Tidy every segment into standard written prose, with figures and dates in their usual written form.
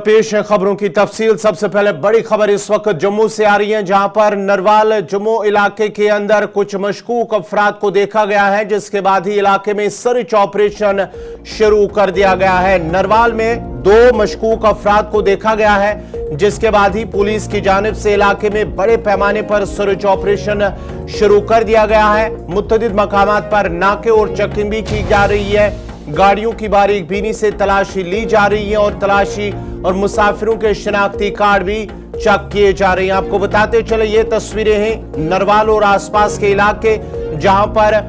पेश है खबरों की तफसील। सबसे पहले बड़ी खबर इस वक्त जम्मू से आ रही है, जहां पर नरवाल जम्मू इलाके के अंदर कुछ मशकूक अफराद को देखा गया है, जिसके बाद ही इलाके में सर्च ऑपरेशन शुरू कर दिया गया है। नरवाल में 2 मशकूक अफराद को देखा गया है, जिसके बाद ही पुलिस की जानिब से इलाके में बड़े पैमाने पर सर्च ऑपरेशन शुरू कर दिया गया है। मुतअद्दिद मकामात पर नाके और चेकिंग भी की जा रही है। गाड़ियों की बारीक बीनी से तलाशी ली जा रही है और तलाशी और मुसाफिरों के शनाख्ती कार्ड भी चेक किए जा रहे हैं। आपको बताते चले, ये तस्वीरें हैं नरवाल और आसपास के इलाके, जहां पर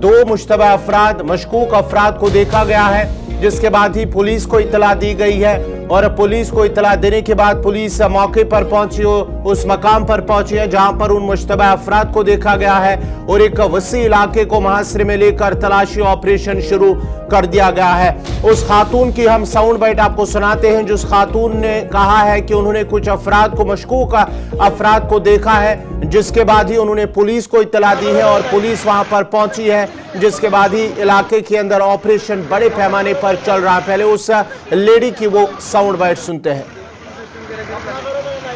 2 मुश्तबा अफराद मशकूक अफराद को देखा गया है, जिसके बाद ही पुलिस को इतला दी गई है। और पुलिस को इतला देने के बाद पुलिस मौके पर पहुंची, उस मकाम पर पहुंची है जहां पर उन मुश्तबा अफराद को देखा गया है और एक वसी इलाके को मुहासरे में लेकर तलाशी ऑपरेशन शुरू कर दिया गया है। उस खातून की हम साउंड बाइट आपको सुनाते हैं, जिस खातून ने कहा है कि उन्होंने कुछ अफराद को, मशकूक अफराद को देखा है, जिसके बाद ही उन्होंने पुलिस को इतला दी है और पुलिस वहां पर पहुंची है, जिसके बाद ही इलाके के अंदर ऑपरेशन बड़े पैमाने पर चल रहा है। पहले उस लेडी की वो साउंड बाइट सुनते हैं।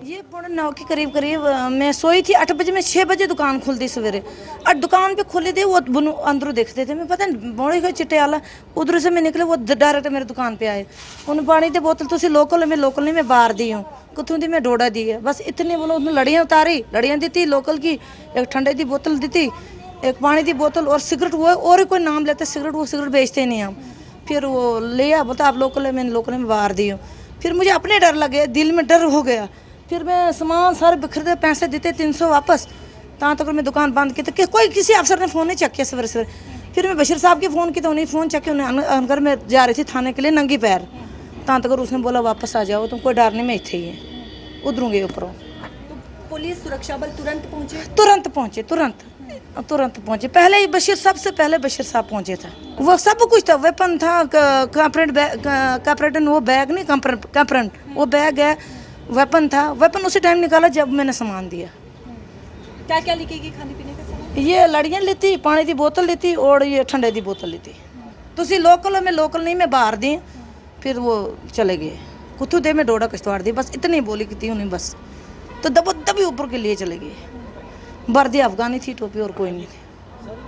ये 9:15 के करीब मैं सोई थी। 8 बजे में 6 बजे दुकान खुलती सवेरे, और दुकान पे खुली थी। वो अंदरों देखते थे, मैं पता नहीं बड़े गए चिट्टे आला उधर से मैं निकले, वो डायरेक्ट मेरे दुकान पे आए। उन्हें पानी की बोतल तुम लोकल, मैं लोकल नहीं, मैं बाहर दी हूँ कुत्थों दी, मैं डोडा दी है, बस इतने बोलो। उसने लड़ियाँ उतारी, लड़ियाँ दी थी लोकल की, एक ठंडे की बोतल दी थी, एक पानी की बोतल और सिगरेट। वो और कोई नाम लेते सिगरेट, वो सिगरेट बेचते नहीं हम। फिर वो लिया, बोलता आप लोकल है, मैंने लोकल में बाहर दी हूँ। फिर मुझे अपने डर लगे, दिल में डर हो गया। फिर मैं सामान सारे बिखर दे, पैसे देते 300 वापस, तहाँ तक मैं दुकान बंद की। तो कोई किसी अफसर ने फ़ोन नहीं चेक किया सवेरे सवेरे। फिर मैं बशीर साहब की फ़ोन की, तो उन्हें फ़ोन चेक किया। उन्हें अनकर मैं जा रही थी थाने के लिए नंगी पैर, तहाँ तक उसने बोला वापस आ जाओ, तुम कोई डर नहीं, मैं इतने ही है उधरों गए ऊपरों। तो पुलिस सुरक्षा बल तुरंत पहुँचे? तुरंत पहुंचे। पहले ही बशीर, सबसे पहले बशीर साहब पहुंचे थे। वो सब कुछ था, वेपन था, वो बैग नहीं, कंप्रेंट वो बैग है, वेपन था। वेपन उसी टाइम निकाला जब मैंने सामान दिया। क्या क्या लिखेगी खाने पीने का सामान? ये लड़ियाँ लेती, पानी की बोतल लेती और ये ठंडे की बोतल लेती। तुसी लोकल में लोकल नहीं, मैं बाहर दी। फिर वो चले गए कुत्थू दे, मैं डोडा किश्तवाड़ दी, बस इतनी बोली की थी उन्हें, बस। तो दबी ऊपर के लिए चले गए। वर्दी अफगानी थी, टोपी और कोई नहीं थी।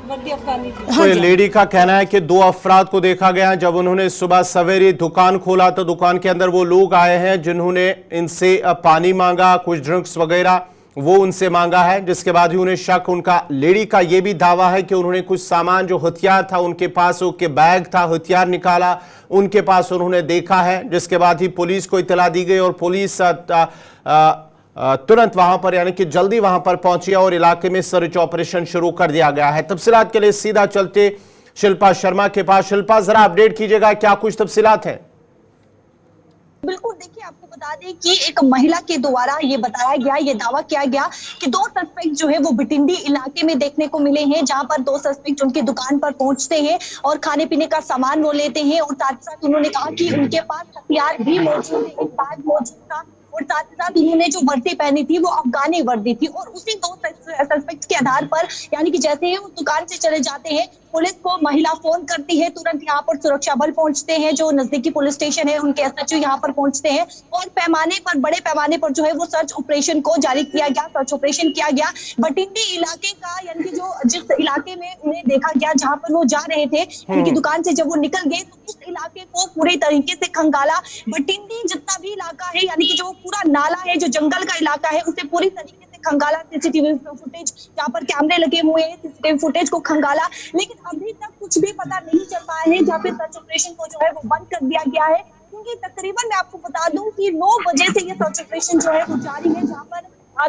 वर्दी अफगानी थी। तो लेडी का कहना है कि 2 अफराद को देखा गया है। जब उन्होंने सुबह सवेरे दुकान खोला तो दुकान के अंदर वो लोग आए हैं जिन्होंने इनसे पानी मांगा, कुछ ड्रिंक्स वगैरह वो उनसे मांगा है, जिसके बाद ही उन्हें शक, उनका लेडी का ये भी दावा है कि उन्होंने कुछ सामान, जो हथियार था उनके पास, उनके बैग था, हथियार निकाला उनके पास उन्होंने देखा है, जिसके बाद ही पुलिस को इतला दी गई और पुलिस तुरंत वहां पर, यानी कि जल्दी वहां पर पहुंची और इलाके में सर्च ऑपरेशन शुरू कर दिया गया है। तफसीलात के लिए सीधा चलते शिल्पा शर्मा के पास। शिल्पा, जरा अपडेट कीजिएगा, क्या कुछ तफसीलात हैं? बिल्कुल, देखिए आपको बता दें कि एक महिला के द्वारा ये बताया गया, ये दावा किया गया कि 2 सस्पेक्ट जो है वो बिटिंडी इलाके में देखने को मिले हैं, जहां पर 2 सस्पेक्ट उनकी दुकान पर पहुंचते हैं और खाने पीने का सामान वो लेते हैं। और साथ साथ उन्होंने कहा कि उनके पास हथियार भी मौजूद है, एक बैग मौजूद था और साथ ही साथ उन्होंने जो वर्दी पहनी थी वो अफगानी वर्दी थी। और उसी 2 सस्पेक्ट के आधार पर, यानी कि जैसे ही वो दुकान से चले जाते हैं, पुलिस को महिला फोन करती है, तुरंत यहाँ पर सुरक्षा बल पहुंचते हैं, जो नजदीकी पुलिस स्टेशन है उनके एसएचओ यहाँ पर पहुंचते हैं और बड़े पैमाने पर जो है वो सर्च ऑपरेशन को जारी किया गया, सर्च ऑपरेशन किया गया बटिंडी इलाके का। यानी कि जो जिस इलाके में उन्हें देखा गया, जहां पर वो जा रहे थे, यानी कि दुकान से जब वो निकल गए तो उस इलाके को पूरी तरीके से खंगाला। बटिंडी जितना भी इलाका है, यानी कि जो पूरा नाला है, जो जंगल का इलाका है, उसे पूरी तरीके से खंगाला। सीसीटीवी फुटेज, यहाँ पर कैमरे लगे हुए हैं, सीसीटीवी फुटेज को खंगाला, लेकिन अभी तक कुछ भी पता नहीं चल पाया है। जहाँ पे सर्च ऑपरेशन को जो है वो बंद कर दिया गया है, क्योंकि तकरीबन मैं आपको बता दूं कि 9 बजे से ये सर्च ऑपरेशन जो है वो जारी है, जहाँ पर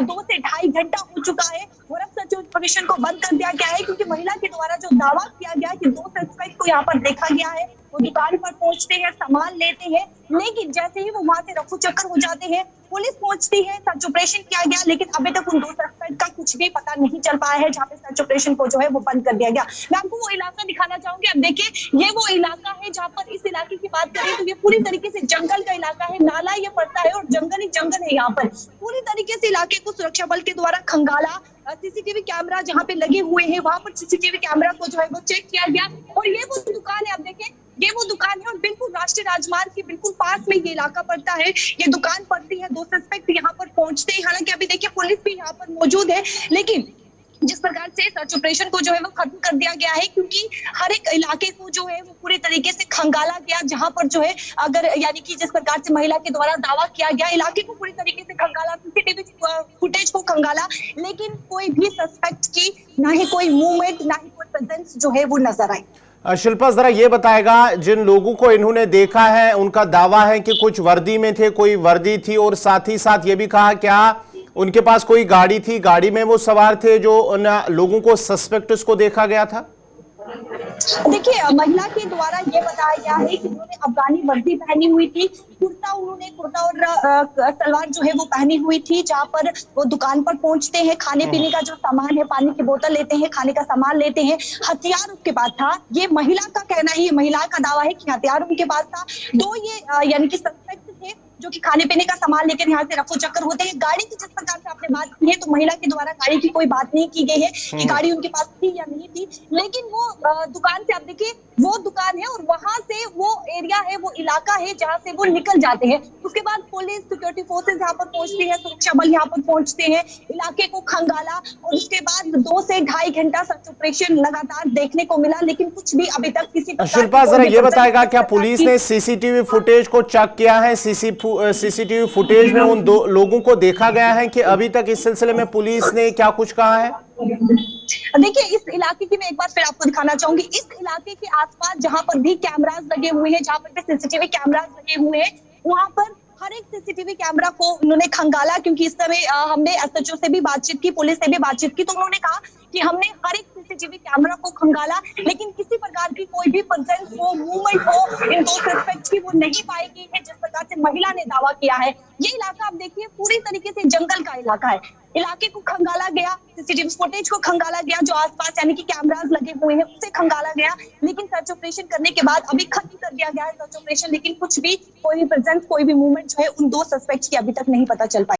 2 से ढाई घंटा हो चुका है और अब सर्च ऑपरेशन को बंद कर दिया गया है, क्योंकि महिला के द्वारा जो दावा किया गया कि 2 सस्पेक्ट को यहाँ पर देखा गया है, वो दुकान पर पहुंचते हैं, सामान लेते हैं, लेकिन जैसे ही वो वहां से रफू चक्कर हो जाते हैं, पुलिस पहुंचती है, सर्च ऑपरेशन किया गया, लेकिन अभी तक उन 2 सस्पेक्ट का कुछ भी पता नहीं चल पाया है, जहाँ पे सर्च ऑपरेशन को जो है वो बंद कर दिया गया। मैं आपको वो इलाका दिखाना चाहूंगी। अब देखिए, ये वो इलाका है जहाँ पर, इस इलाके की बात करें तो ये पूरी तरीके से जंगल का इलाका है, नाला ये पड़ता है और जंगल ही जंगल है। यहाँ पर पूरी तरीके से इलाके को सुरक्षा बल के द्वारा खंगाला। सीसीटीवी कैमरा जहाँ पे लगे हुए हैं, वहां पर सीसीटीवी कैमरा को जो है वो चेक किया गया और ये वो दुकान है। अब देखिए, ये वो दुकान है और बिल्कुल राष्ट्रीय राजमार्ग के बिल्कुल पास में ये इलाका पड़ता है। ये दुकान पड़ती है, दो सस्पेक्ट यहाँ पर पहुंचते हैं। हालांकि अभी देखिए पुलिस भी यहाँ पर मौजूद है, लेकिन जिस प्रकार से सर्च ऑपरेशन को जो है वो खत्म कर दिया गया है, क्योंकि हर एक इलाके को जो है वो पूरी तरीके से खंगाला गया, जहां पर जो है अगर यानी कि जिस प्रकार से महिला के द्वारा दावा किया गया, इलाके को पूरी तरीके से खंगाला, सीसीटीवी फुटेज को खंगाला, लेकिन कोई भी सस्पेक्ट की ना ही कोई मूवमेंट ना ही कोई प्रेजेंस जो है वो नजर आई। शिल्पा जरा ये बताएगा, जिन लोगों को इन्होंने देखा है उनका दावा है कि कुछ वर्दी में थे, कोई वर्दी थी, और साथ ही साथ ये भी कहा क्या उनके पास कोई गाड़ी थी, गाड़ी में वो सवार थे जो उन लोगों को सस्पेक्ट उसको देखा गया था? देखिए महिला के द्वारा ये बताया गया है कि उन्होंने अफगानी वर्दी पहनी हुई थी, कुर्ता और सलवार जो है वो पहनी हुई थी। जहां पर वो दुकान पर पहुंचते हैं, खाने पीने का जो सामान है, पानी की बोतल लेते हैं, खाने का सामान लेते हैं, हथियार उसके पास था। ये महिला का कहना है, ये महिला का दावा है कि हथियार उनके पास था। दो ये यानी कि सस्पेक्ट थे जो कि खाने पीने का सामान लेकर यहाँ से रफू चक्कर होते हैं। गाड़ी की जिस प्रकार से आपने बात की है, तो महिला के द्वारा गाड़ी की कोई बात नहीं की गई है कि गाड़ी उनके पास थी या नहीं थी, लेकिन वो दुकान से आप देखिए वो दुकान है और वहां से वो एरिया है, वो इलाका है जहां से वो निकल जाते हैं। उसके बाद पुलिस, सिक्योरिटी फोर्सेस यहाँ पर पहुंचती है, सुरक्षा बल यहाँ पर पहुंचते हैं, इलाके को खंगाला और उसके बाद 2 से ढाई घंटा सर्च ऑपरेशन लगातार देखने को मिला, लेकिन कुछ भी अभी तक किसी शिल्पा जरा ये बताएगा, क्या पुलिस ने सीसीटीवी फुटेज को चेक किया है? सीसीटीवी फुटेज में उन दो लोगों को देखा गया है कि अभी तक इस सिलसिले में पुलिस ने क्या कुछ कहा है? देखिए इस इलाके की मैं एक बार फिर आपको दिखाना चाहूंगी। इस इलाके के आसपास जहां पर भी कैमरास लगे हुए हैं, जहां पर भी सीसीटीवी कैमरास लगे हुए हैं, वहां पर हर एक सीसीटीवी कैमरा को उन्होंने खंगाला, क्योंकि इस समय हमने एसएचओ से भी बातचीत की, पुलिस से भी बातचीत की, तो उन्होंने कहा कि हमने हर एक सीसीटीवी कैमरा को खंगाला, लेकिन किसी प्रकार की कोई भी प्रेजेंस हो, मूवमेंट हो इन दो सस्पेक्ट्स की वो नहीं पाई गई है, जिस प्रकार से महिला ने दावा किया है। ये इलाका आप देखिए पूरी तरीके से जंगल का इलाका है। इलाके को खंगाला गया, सीसीटीवी फुटेज को खंगाला गया, जो आसपास यानी कि कैमरास लगे हुए हैं उसे खंगाला गया, लेकिन सर्च ऑपरेशन करने के बाद अभी खत्म कर दिया गया है सर्च ऑपरेशन, लेकिन कुछ भी कोई भी प्रेजेंस, कोई भी मूवमेंट जो है उन दो सस्पेक्ट्स की अभी तक नहीं पता चल पाई।